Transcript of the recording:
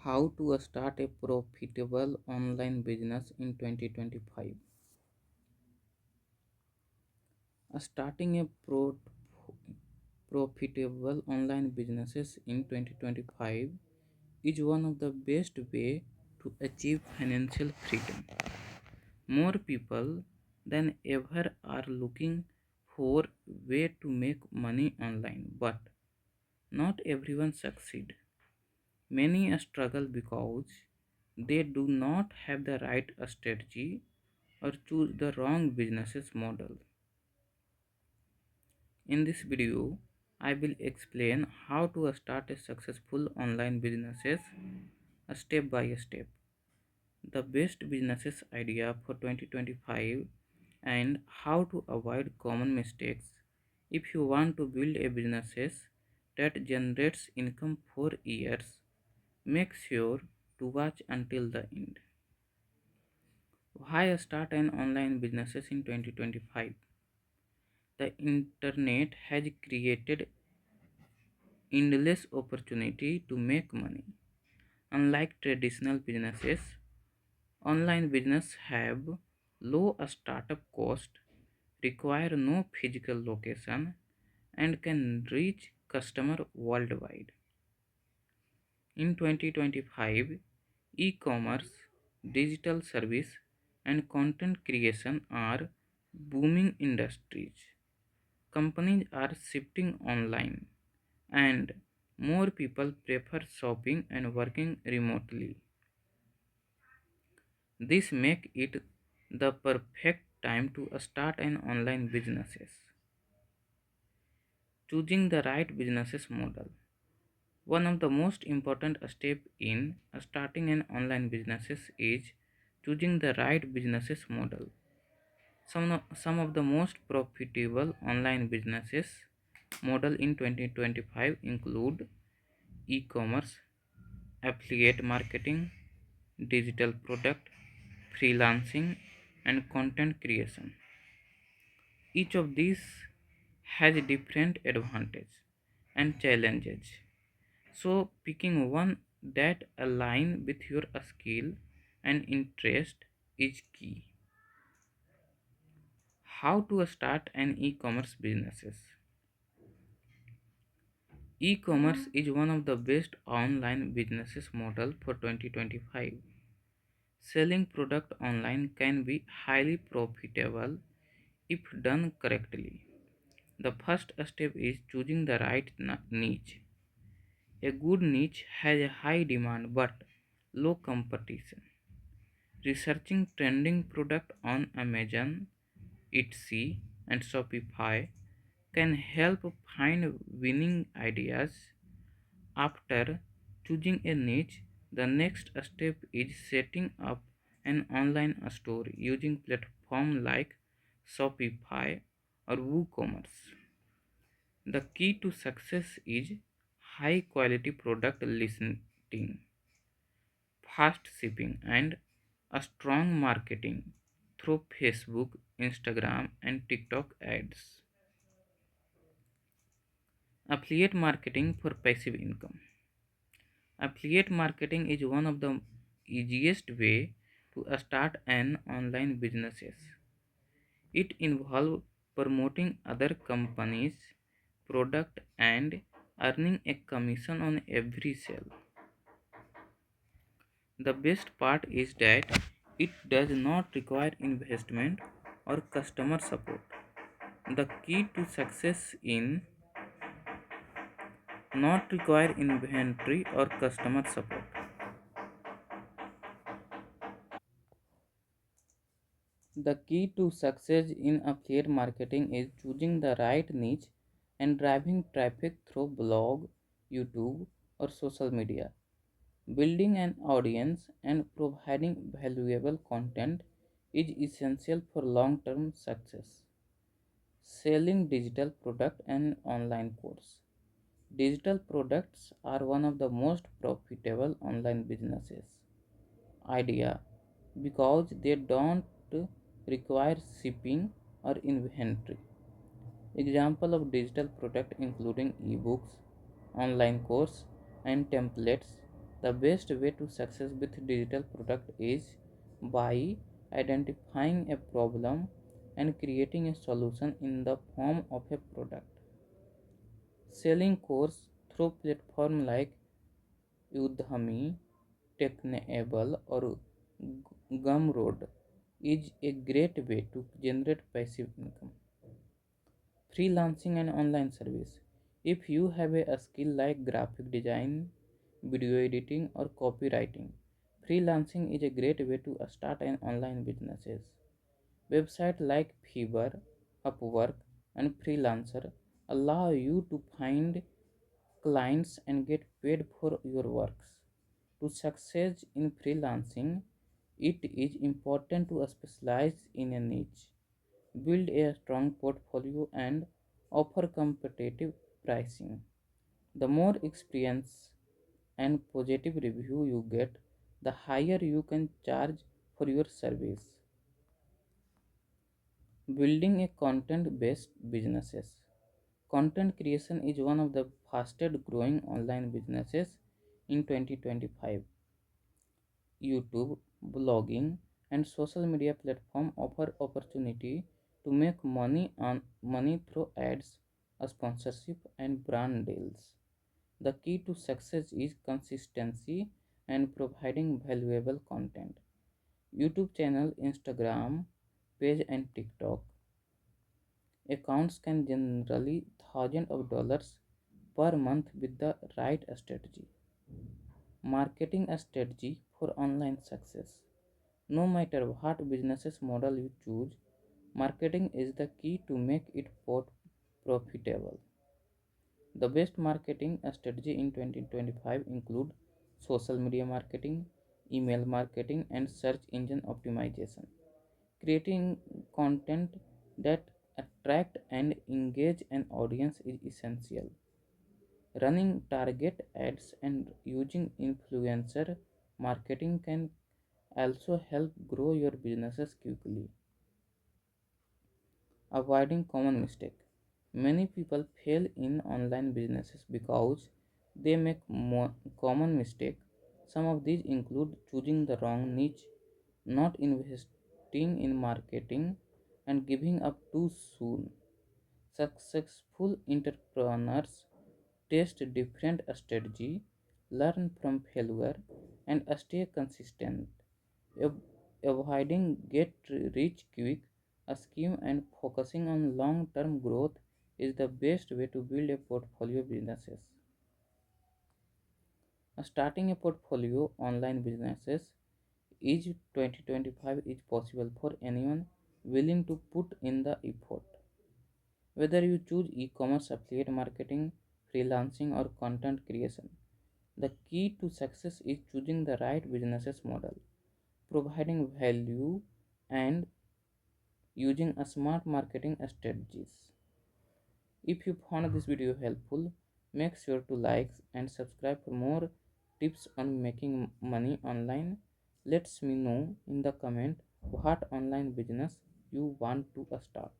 How to start a profitable online business in 2025. Starting a profitable online businesses in 2025 is one of the best way to achieve financial freedom. More people than ever are looking for way to make money online, but not everyone succeed. Many struggle because they do not have the right strategy or choose the wrong business model. In this video, I will explain how to start a successful online businesses step by step. The best businesses idea for 2025 and how to avoid common mistakes if you want to build a businesses that generates income for years. Make sure to watch until the end. Why start an online businesses in 2025? The internet has created endless opportunity to make money. Unlike traditional businesses, online business have low startup cost, require no physical location, and can reach customer worldwide. In 2025, e-commerce, digital service, and content creation are booming industries. Companies are shifting online, and more people prefer shopping and working remotely. This make it the perfect time to start an online businesses. Choosing the right businesses model. One of the most important step in starting an online businesses is choosing the right businesses model. Some of the most profitable online businesses model in 2025 include e-commerce, affiliate marketing, digital product, freelancing, and content creation. Each of these has different advantages and challenges. So picking one that align with your skill and interest is key. How to start an e-commerce businesses? E-commerce is one of the best online businesses model for 2025. Selling product online can be highly profitable if done correctly. The first step is choosing the right niche. A good niche has a high demand but low competition. Researching trending product on Amazon, Etsy, and Shopify can help find winning ideas. After choosing a niche, the next step is setting up an online store using platforms like Shopify or WooCommerce. The key to success is high quality product listing, fast shipping, and a strong marketing through Facebook, Instagram, and TikTok ads. Affiliate marketing for passive income. Affiliate marketing is one of the easiest way to start an online businesses. It involves promoting other companies' product and earning a commission on every sale. The best part is that it does not require investment or customer support. The key to success in not require inventory or customer support. The key to success in affiliate marketing is choosing the right niche and driving traffic through blog, YouTube, or social media. Building an audience and providing valuable content is essential for long-term success. Selling digital product and online course. Digital products are one of the most profitable online businesses idea because they don't require shipping or inventory. Example of digital product including ebooks, online course, and templates. The best way to success with digital product is by identifying a problem and creating a solution in the form of a product. Selling course through platform like Udemy, Technable or Gumroad is a great way to generate passive income. Freelancing and online service. If you have a skill like graphic design, video editing, or copywriting, freelancing is a great way to start an online businesses. Websites like Fiverr, Upwork, and Freelancer allow you to find clients and get paid for your works. To succeed in freelancing, it is important to specialize in a niche, build a strong portfolio, and offer competitive pricing. The more experience and positive review you get, the higher you can charge for your service. Building a content based businesses. Content creation is one of the fastest growing online businesses in 2025. YouTube, blogging, and social media platform offer opportunity to make money through ads, sponsorship, and brand deals. The key to success is consistency and providing valuable content. YouTube channel, Instagram page, and TikTok accounts can generally thousands of dollars per month with the right strategy. Marketing strategy for online success. No matter what business model you choose, marketing is the key to make it profitable. The best marketing strategy in 2025 include social media marketing, email marketing, and search engine optimization. Creating content that attract and engage an audience is essential. Running target ads and using influencer marketing can also help grow your businesses quickly. Avoiding common mistake. Many people fail in online businesses because they make common mistake. Some of these include choosing the wrong niche, not investing in marketing, and giving up too soon. Successful entrepreneurs test different strategy, learn from failure, and stay consistent. Av- Avoiding get rich quick a scheme and focusing on long term growth is the best way to build a portfolio businesses. Starting a portfolio online businesses is 2025 is possible for anyone willing to put in the effort. Whether you choose e-commerce, affiliate marketing, freelancing, or content creation, the key to success is choosing the right business model, providing value, and using a smart marketing strategies. If you found this video helpful, make sure to like and subscribe for more tips on making money online. Let me know in the comment what online business you want to start.